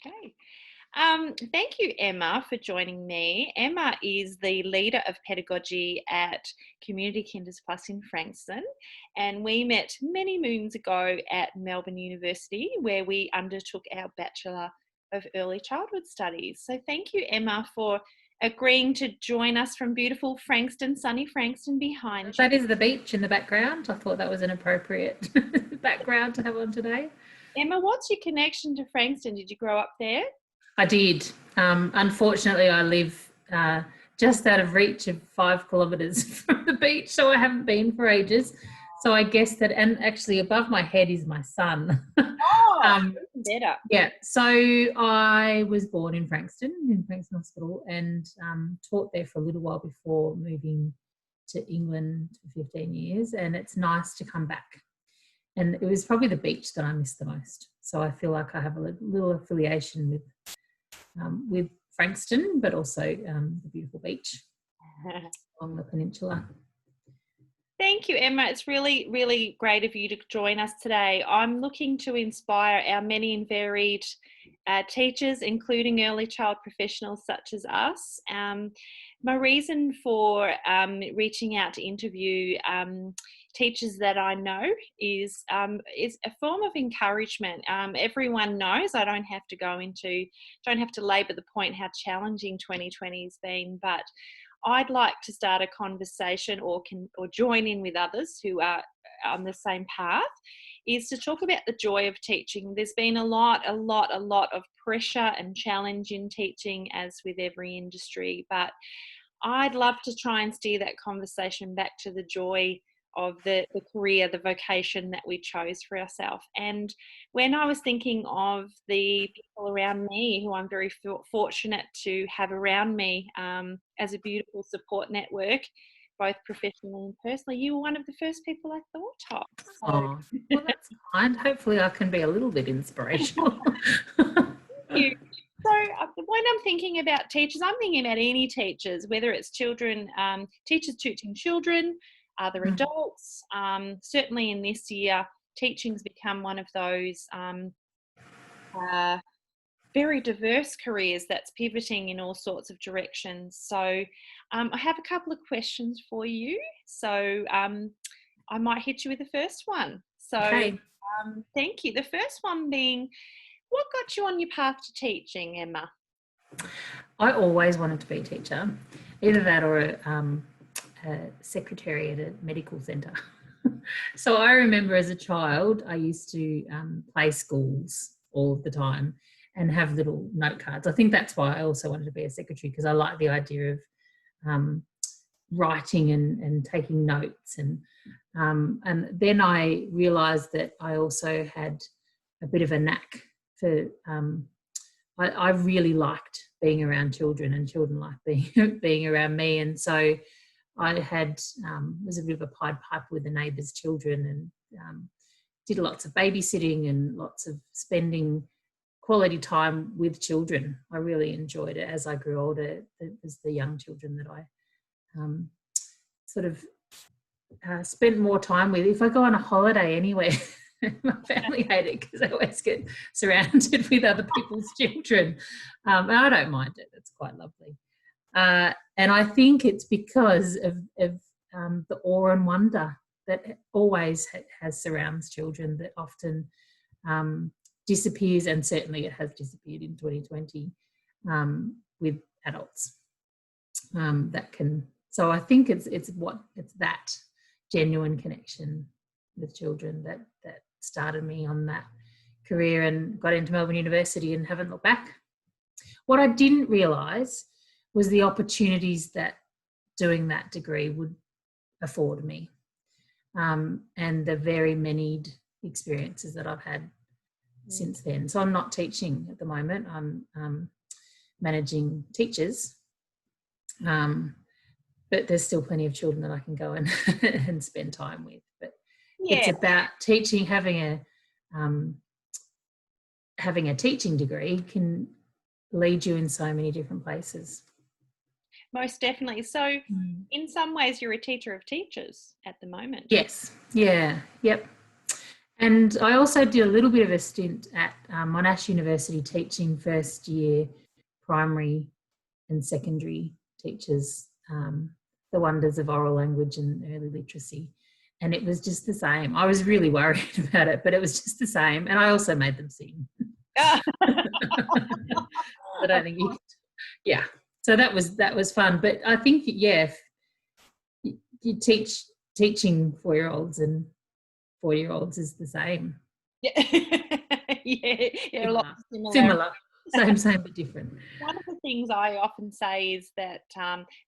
Okay. Thank you, Emma, for joining me. Emma is the leader of pedagogy at Community Kinders Plus in Frankston, and we met many moons ago at Melbourne University, where we undertook our Bachelor of Early Childhood Studies. So thank you, Emma, for agreeing to join us from beautiful Frankston, sunny Frankston behind you. That is the beach in the background. I thought that was an appropriate background to have on today. Emma, what's your connection to Frankston? Did you grow up there? I did. Unfortunately, I live just out of reach of 5 kilometres from the beach, so I haven't been for ages. So I guess that, and actually above my head is my son. Oh, better. Yeah, so I was born in Frankston Hospital, and taught there for a little while before moving to England for 15 years, and it's nice to come back. And it was probably the beach that I missed the most. So I feel like I have a little affiliation with Frankston, but also the beautiful beach along the peninsula. Thank you, Emma. It's really, really great of you to join us today. I'm looking to inspire our many and varied teachers, including early child professionals such as us. My reason for reaching out to interview teachers that I know is a form of encouragement. Everyone knows I don't have to labour the point how challenging 2020 has been, but I'd like to start a conversation or join in with others who are on the same path, is to talk about the joy of teaching. There's been a lot of pressure and challenge in teaching, as with every industry, but I'd love to try and steer that conversation back to the joy of the career, the vocation that we chose for ourselves. And when I was thinking of the people around me who I'm very fortunate to have around me as a beautiful support network, both professionally and personally, you were one of the first people I thought of. So. Oh, well, that's kind. Hopefully I can be a little bit inspirational. Thank you. So when I'm thinking about teachers, I'm thinking about any teachers, whether it's children, teachers teaching children, other adults. Certainly in this year, teaching's become one of those very diverse careers that's pivoting in all sorts of directions. So I have a couple of questions for you. So I might hit you with the first one. So Okay. Thank you. The first one being, what got you on your path to teaching, Emma? I always wanted to be a teacher, either that or a secretary at a medical centre. So I remember as a child, I used to play schools all of the time and have little note cards. I think that's why I also wanted to be a secretary, because I like the idea of writing and taking notes. And then I realised that I also had a bit of a knack for, I really liked being around children, and children liked being around me. And so I was a bit of a Pied Piper with the neighbours' children, and did lots of babysitting and lots of spending quality time with children. I really enjoyed it as I grew older. It was the young children that I sort of spent more time with. If I go on a holiday anywhere, my family hate it because I always get surrounded with other people's children. And I don't mind it. It's quite lovely. And I think it's because of the awe and wonder that always surrounds children, that often disappears, and certainly it has disappeared in 2020 with adults. So I think it's that genuine connection with children that started me on that career, and got into Melbourne University and haven't looked back. What I didn't realise was the opportunities that doing that degree would afford me, and the very many experiences that I've had since then. So I'm not teaching at the moment. I'm managing teachers, but there's still plenty of children that I can go and spend time with. But it's about teaching. Having a teaching degree can lead you in so many different places. Most definitely. So in some ways, you're a teacher of teachers at the moment. Yes. Yeah. Yep. And I also did a little bit of a stint at Monash University teaching first year primary and secondary teachers the wonders of oral language and early literacy. And it was just the same. I was really worried about it, but it was just the same. And I also made them sing. I don't think you could, yeah. So that was fun. But I think, yeah, you teaching 4-year-olds and 4-year-olds is the same. Yeah, yeah, a lot similar. Same but different. One of the things I often say is that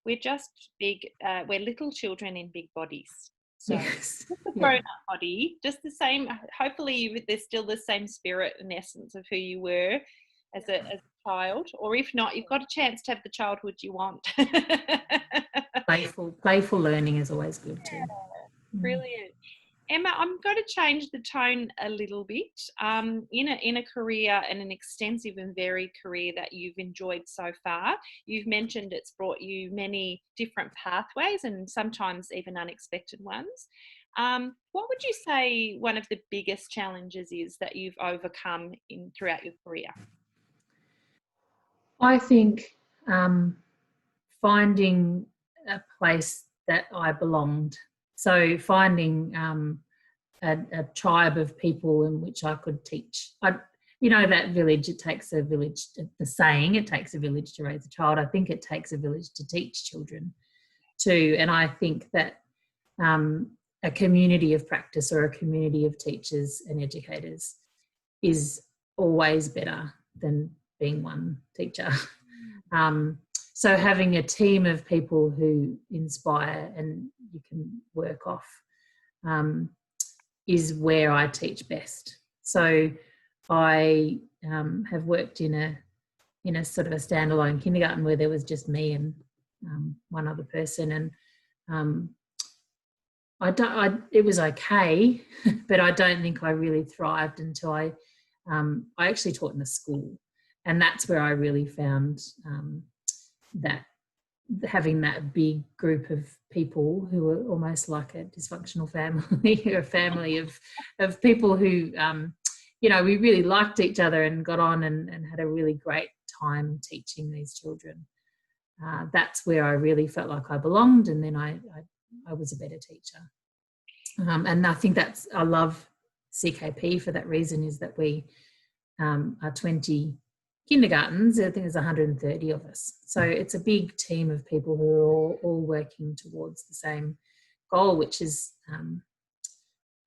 we're just we're little children in big bodies. So yes. just a grown-up body, just the same. Hopefully, there's still the same spirit and essence of who you were as a child, or if not, you've got a chance to have the childhood you want. Playful learning is always good too. Brilliant. Emma, I'm going to change the tone a little bit. In a career, and an extensive and varied career that you've enjoyed so far, you've mentioned it's brought you many different pathways and sometimes even unexpected ones. What would you say one of the biggest challenges is that you've overcome throughout your career? I think finding a place that I belonged. So finding a tribe of people in which I could teach. That village, it takes a village, the saying, it takes a village to raise a child. I think it takes a village to teach children too. And I think that a community of practice or a community of teachers and educators is always better than being one teacher. So having a team of people who inspire and you can work off is where I teach best. So I have worked in a sort of a standalone kindergarten where there was just me and one other person, and it was okay, but I don't think I really thrived until I actually taught in a school, and that's where I really found that having that big group of people who were almost like a dysfunctional family, or a family of people who, we really liked each other and got on and had a really great time teaching these children. That's where I really felt like I belonged, and then I was a better teacher. And I think I love CKP for that reason, is that we are 20 kindergartens. I think there's 130 of us. So it's a big team of people who are all working towards the same goal, which is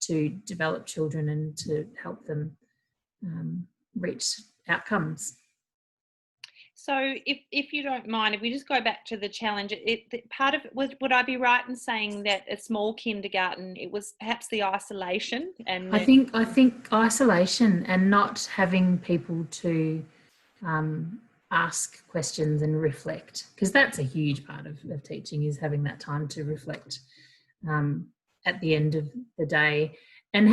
to develop children and to help them reach outcomes. So if you don't mind, if we just go back to the challenge, part of it was, would I be right in saying that a small kindergarten, it was perhaps the isolation? And I think isolation and not having people to ask questions and reflect, because that's a huge part of teaching, is having that time to reflect at the end of the day, and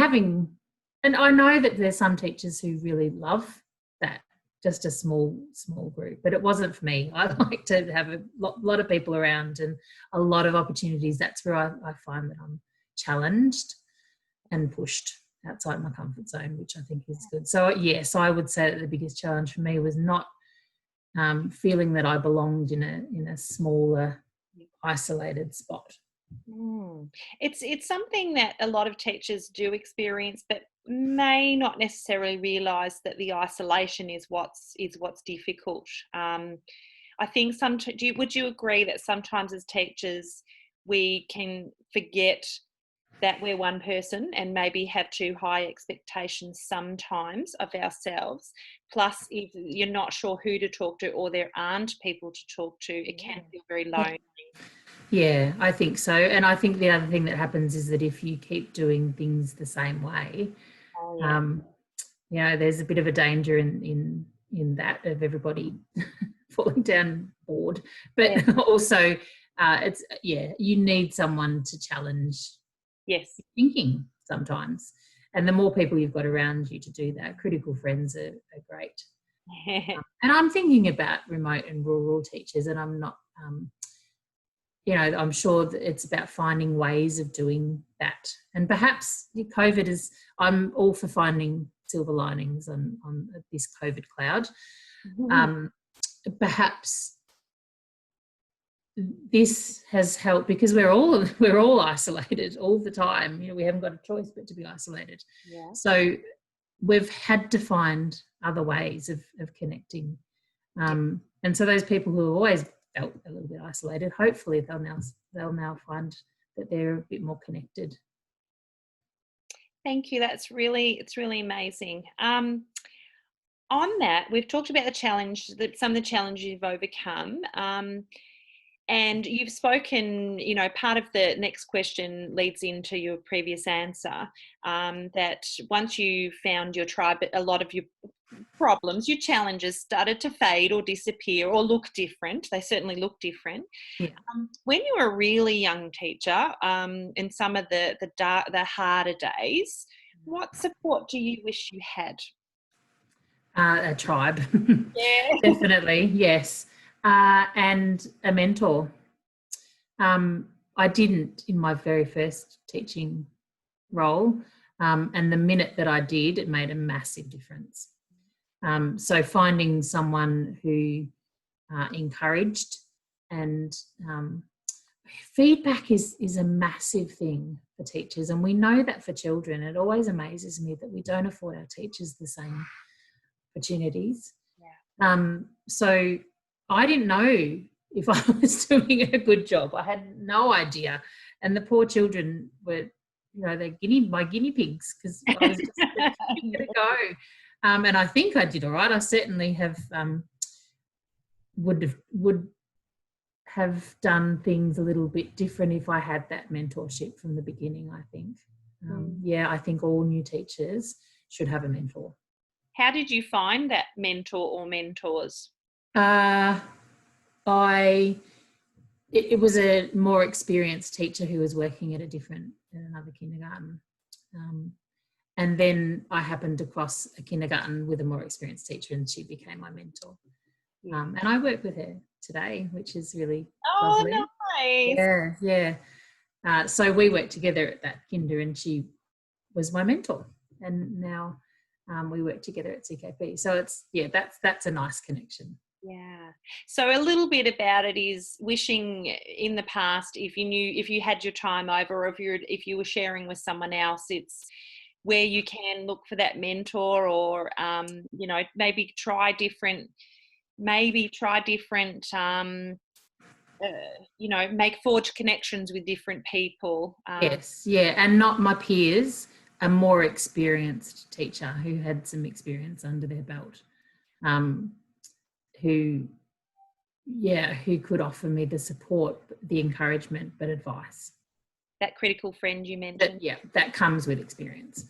I know that there's some teachers who really love that, just a small group, but it wasn't for me. I like to have a lot of people around and a lot of opportunities. That's where I find that I'm challenged and pushed outside my comfort zone, which I think is good. So yes, I would say that the biggest challenge for me was not feeling that I belonged in a smaller, isolated spot. It's something that a lot of teachers do experience, but may not necessarily realise that the isolation is what's difficult. I think would you agree that sometimes as teachers we can forget that we're one person and maybe have too high expectations sometimes of ourselves? Plus, if you're not sure who to talk to or there aren't people to talk to, it can feel very lonely. Yeah, I think so. And I think the other thing that happens is that if you keep doing things the same way, there's a bit of a danger in that, of everybody falling down board. But also, you need someone to challenge thinking sometimes. And the more people you've got around you to do that, critical friends are great. And I'm thinking about remote and rural teachers, and I'm not you know, I'm sure that it's about finding ways of doing that. And perhaps COVID is, I'm all for finding silver linings on this COVID cloud. Perhaps this has helped because we're all isolated all the time. You know, we haven't got a choice but to be isolated. Yeah. So we've had to find other ways of connecting. And so those people who have always felt a little bit isolated, hopefully they'll now find that they're a bit more connected. Thank you. It's really amazing. On that, we've talked about some of the challenges you've overcome. And you've spoken, you know, part of the next question leads into your previous answer, that once you found your tribe, a lot of your problems, your challenges started to fade or disappear or look different. They certainly look different. Yeah. When you were a really young teacher, in some of the harder days, what support do you wish you had? A tribe. Yeah. Definitely, yes. And a mentor. I didn't in my very first teaching role, and the minute that I did, it made a massive difference. So finding someone who encouraged, and feedback is a massive thing for teachers, and we know that for children. It always amazes me that we don't afford our teachers the same opportunities. Yeah. So I didn't know if I was doing a good job. I had no idea. And the poor children were, you know, my guinea pigs, because I was just giving it a go. And I think I did all right. I certainly have would have done things a little bit different if I had that mentorship from the beginning, I think. Yeah, I think all new teachers should have a mentor. How did you find that mentor or mentors? It was a more experienced teacher who was working at another kindergarten. And then I happened across a kindergarten with a more experienced teacher, and she became my mentor. And I work with her today, which is really lovely. Nice. Yeah. So we worked together at that kinder, and she was my mentor. And now we work together at CKP. So that's a nice connection. Yeah. So a little bit about it is wishing in the past, if you had your time over, or if you were sharing with someone else, it's where you can look for that mentor, or you know, maybe try different you know, make forge connections with different people. Yes, yeah, and not my peers, a more experienced teacher who had some experience under their belt, who could offer me the support, the encouragement, but advice. That critical friend you mentioned. That comes with experience.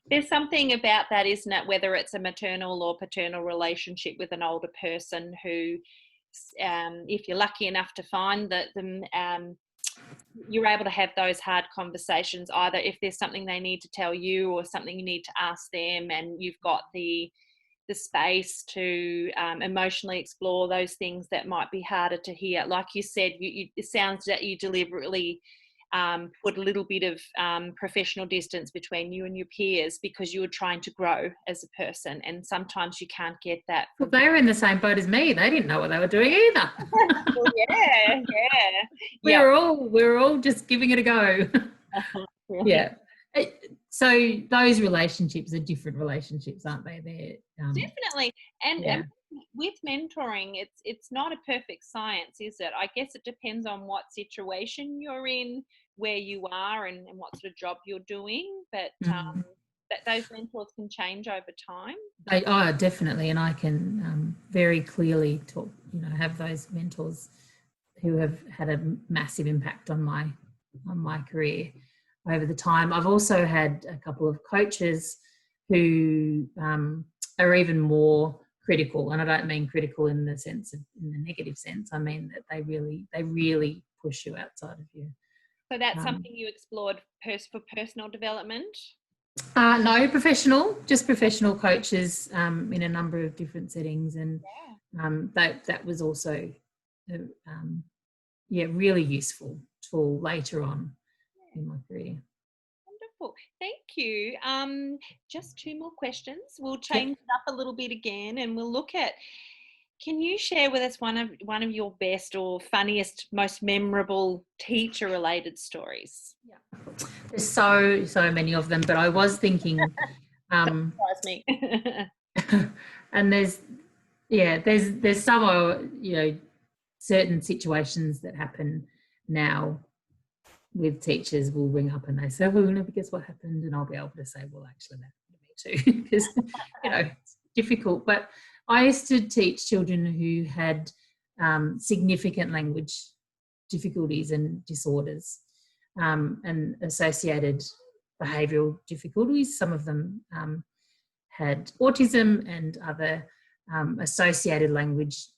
There's something about that, isn't it? Whether it's a maternal or paternal relationship with an older person who, if you're lucky enough to find them, you're able to have those hard conversations, either if there's something they need to tell you or something you need to ask them, and you've got the space to emotionally explore those things that might be harder to hear. Like you said, it sounds that you deliberately put a little bit of professional distance between you and your peers because you were trying to grow as a person, and sometimes you can't get that. Well, they were in the same boat as me. They didn't know what they were doing either. Well, yeah. We were all just giving it a go. Really? Yeah. So those relationships are different relationships, aren't they? They're definitely. And with mentoring, it's not a perfect science, is it? I guess it depends on what situation you're in, where you are, and what sort of job you're doing. But that those mentors can change over time. Definitely. And I can very clearly talk, you know, have those mentors who have had a massive impact on my career over the time. I've also had a couple of coaches who are even more critical, and I don't mean critical in the negative sense. I mean that they really push you outside of you. So that's something you explored for personal development? No, professional coaches in a number of different settings, and that was also really useful tool later on in my career. Wonderful. Thank you. Just 2 more questions. We'll Yep. change it up a little bit again, and we'll look at, can you share with us one of your best or funniest, most memorable teacher related stories? Yeah. There's so many of them, but I was thinking Don't surprise me. and there's some certain situations that happen now with teachers will ring up and they say, well, we'll never guess what happened, and I'll be able to say, well, actually that happened to me too, because it's difficult. But I used to teach children who had significant language difficulties and disorders, and associated behavioural difficulties. Some of them had autism and other associated language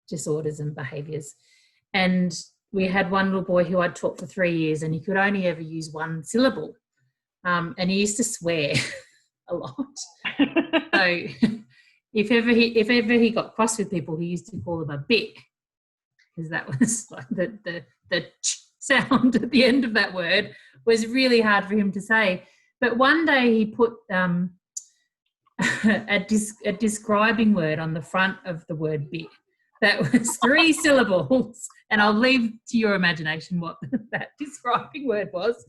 disorders and behaviours. And we had one little boy who I'd taught for 3 years, and he could only ever use one syllable. And he used to swear a lot. So if ever he got cross with people, he used to call them a bit, because that was like the ch sound at the end of that word was really hard for him to say. But one day he put a describing word on the front of the word bit that was 3 syllables, and I'll leave to your imagination what that describing word was.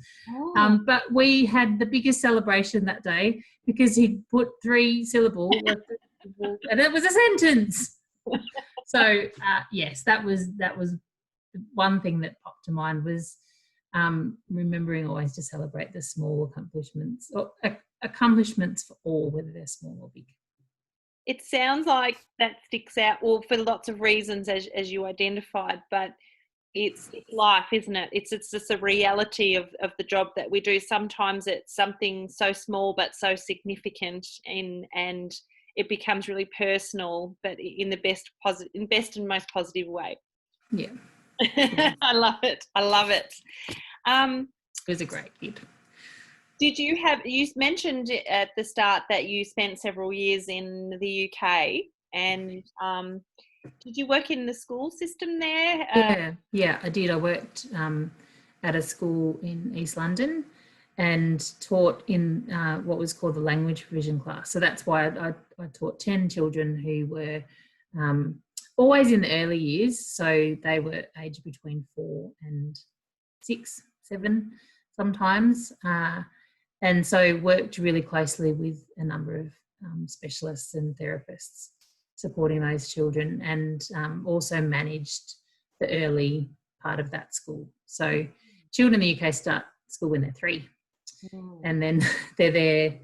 But we had the biggest celebration that day because he put 3 syllables and it was a sentence. So yes, that was one thing that popped to mind, was remembering always to celebrate the small accomplishments, or accomplishments for all, whether they're small or big. It sounds like that sticks out, well, for lots of reasons, as you identified, but it's life, isn't it? It's just a reality of the job that we do. Sometimes it's something so small but so significant, and it becomes really personal, but in the best and most positive way. Yeah. I love it. It was a great kid. You mentioned at the start that you spent several years in the UK, and did you work in the school system there? Yeah, I did. I worked at a school in East London and taught in what was called the language provision class. So that's why I taught 10 children who were always in the early years. So they were aged between 4 and 6, 7 sometimes. And so worked really closely with a number of specialists and therapists supporting those children, and also managed the early part of that school. So children in the UK start school when they're 3, and then they're there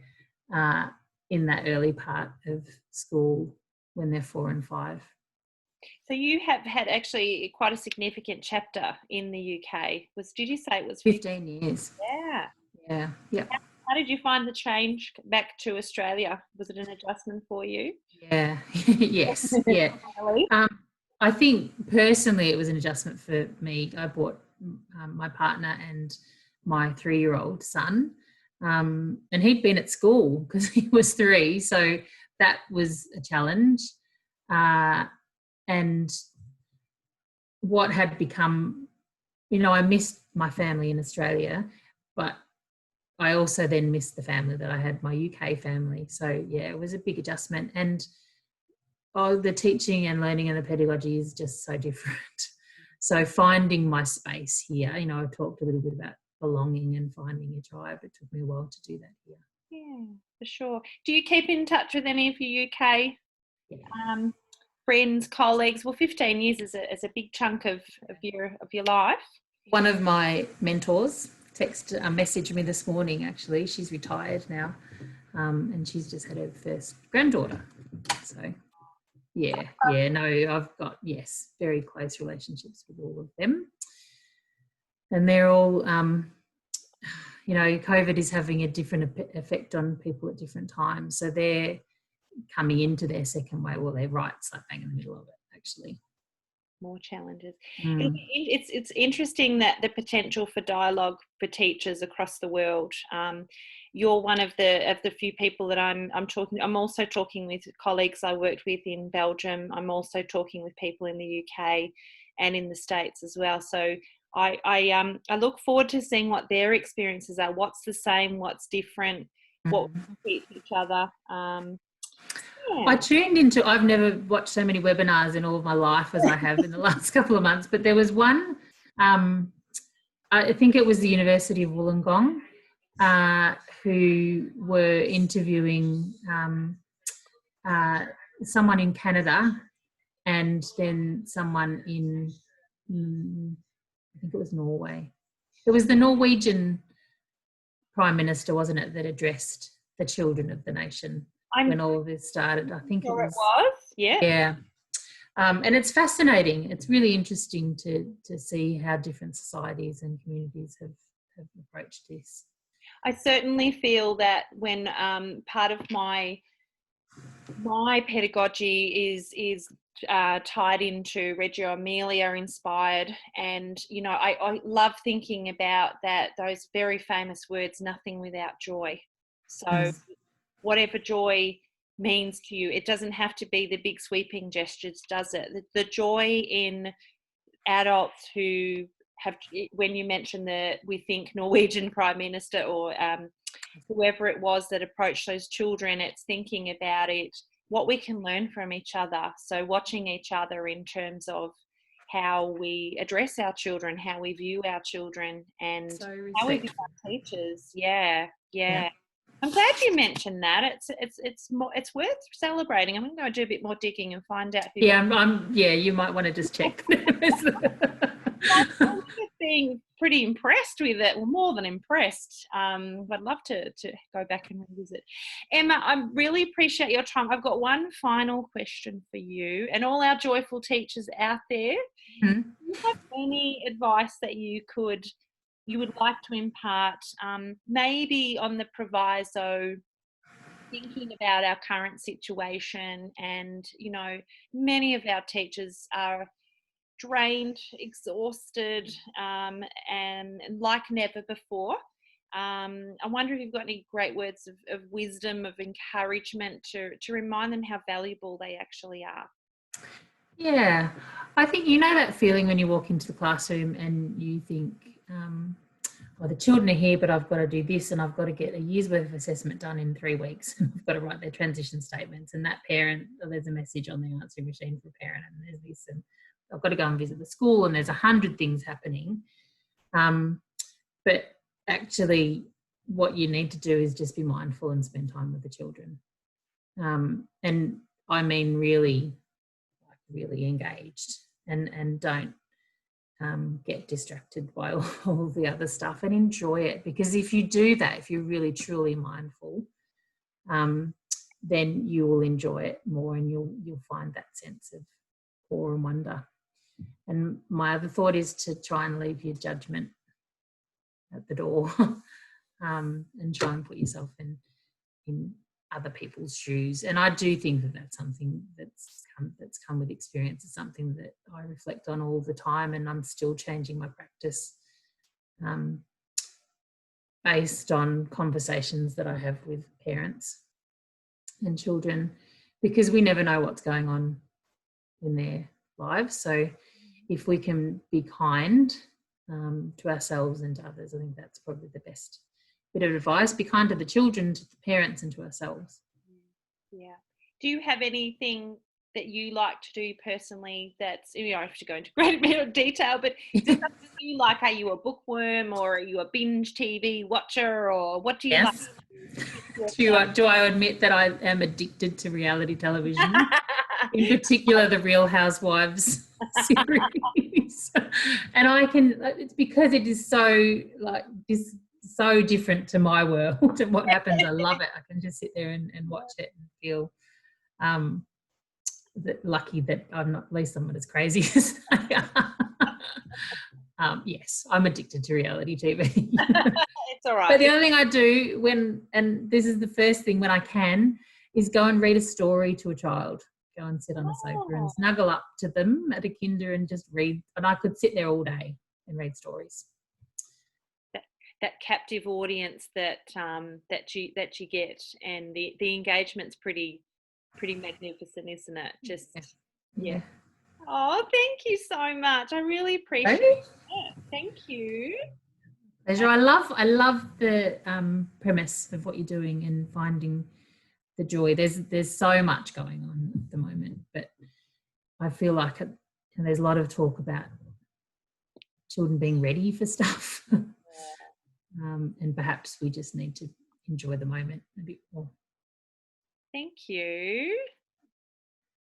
in that early part of school when they're 4 and 5. So you have had actually quite a significant chapter in the UK. Did you say it was 15 years? Yeah. Yeah. How did you find the change back to Australia? Was it an adjustment for you? Yeah. Yes. Yeah. I think personally it was an adjustment for me. I brought my partner and my 3-year-old son, and he'd been at school because he was 3, so that was a challenge. And what had become, I missed my family in Australia, but I also then missed the family that I had, my UK family. So yeah, it was a big adjustment. And the teaching and learning and the pedagogy is just so different. So finding my space here, I talked a little bit about belonging and finding your tribe. It took me a while to do that here. Yeah, for sure. Do you keep in touch with any of your UK friends, colleagues? Well, 15 years is a big chunk of your life. One of my mentors messaged me this morning, actually. She's retired now, and she's just had her first granddaughter. So I've got, very close relationships with all of them. And they're all, COVID is having a different effect on people at different times. So they're coming into their second wave. Well, they're right slap bang in the middle of it, actually. More challenges. It's interesting that the potential for dialogue for teachers across the world. You're one of the few people that I'm talking. I'm also talking with colleagues I worked with in Belgium. I'm also talking with people in the UK, and in the States as well. So I look forward to seeing what their experiences are, what's the same, what's different, what we teach each other. I tuned into, I've never watched so many webinars in all of my life as I have in the last couple of months, but there was one, I think it was the University of Wollongong, who were interviewing someone in Canada and then someone in, I think it was Norway. It was the Norwegian Prime Minister, wasn't it, that addressed the children of the nation when all of this started. I think sure it was. Yeah. Yeah. And it's fascinating. It's really interesting to see how different societies and communities have approached this. I certainly feel that when part of my pedagogy is tied into Reggio Emilia inspired, and I love thinking about those very famous words, nothing without joy. So whatever joy means to you, it doesn't have to be the big sweeping gestures, does it? The joy in adults who have, when you mention we think Norwegian Prime Minister or whoever it was that approached those children, it's thinking about it, what we can learn from each other. So watching each other in terms of how we address our children, how we view our children, and how we view our teachers. Yeah. I'm glad you mentioned that. It's worth celebrating. I'm going to go do a bit more digging and find out. You might want to just check. I'm being pretty impressed with it. Well, more than impressed. I'd love to go back and revisit. Emma, I really appreciate your time. I've got one final question for you and all our joyful teachers out there. Mm-hmm. Do you have any advice that you would like to impart, maybe on the proviso, thinking about our current situation, and many of our teachers are drained, exhausted, and like never before. I wonder if you've got any great words of wisdom, of encouragement to remind them how valuable they actually are. Yeah, I think that feeling when you walk into the classroom and you think, well, the children are here, but I've got to do this, and I've got to get a year's worth of assessment done in 3 weeks, and I've got to write their transition statements, and that parent, there's a message on the answering machine for a parent, and there's this, and I've got to go and visit the school, and there's 100 things happening. But actually what you need to do is just be mindful and spend time with the children. And I mean really engaged, and don't get distracted by all the other stuff, and enjoy it, because if you do that, if you're really truly mindful, then you will enjoy it more, and you'll find that sense of awe and wonder. And my other thought is to try and leave your judgment at the door, and try and put yourself in other people's shoes. And I do think that that's something that's come with experience. It's something that I reflect on all the time, and I'm still changing my practice based on conversations that I have with parents and children, because we never know what's going on in their lives. So if we can be kind to ourselves and to others, I think that's probably the best bit of advice. Be kind to the children, to the parents, and to ourselves. Yeah. Do you have anything that you like to do personally that's, you don't have to go into great amount of detail, but is there something you like? Are you a bookworm, or are you a binge TV watcher, or what do you like? Do I admit that I am addicted to reality television? In particular, the Real Housewives series. And it's because it is so different to my world and what happens. I love it. I can just sit there and watch it and feel lucky that I'm not, at least I'm not as crazy as I are. Yes, I'm addicted to reality TV. It's all right. But the other thing I do and this is the first thing when I can, is go and read a story to a child. Go and sit on a sofa and snuggle up to them at a kinder and just read. And I could sit there all day and read stories. That captive audience that you get, and the engagement's pretty magnificent, isn't it? Just yeah. Oh, thank you so much. I really appreciate Okay. it. Thank you. Pleasure. I love the premise of what you're doing and finding the joy. There's so much going on at the moment, but I feel like and there's a lot of talk about children being ready for stuff, and perhaps we just need to enjoy the moment a bit more. Thank you.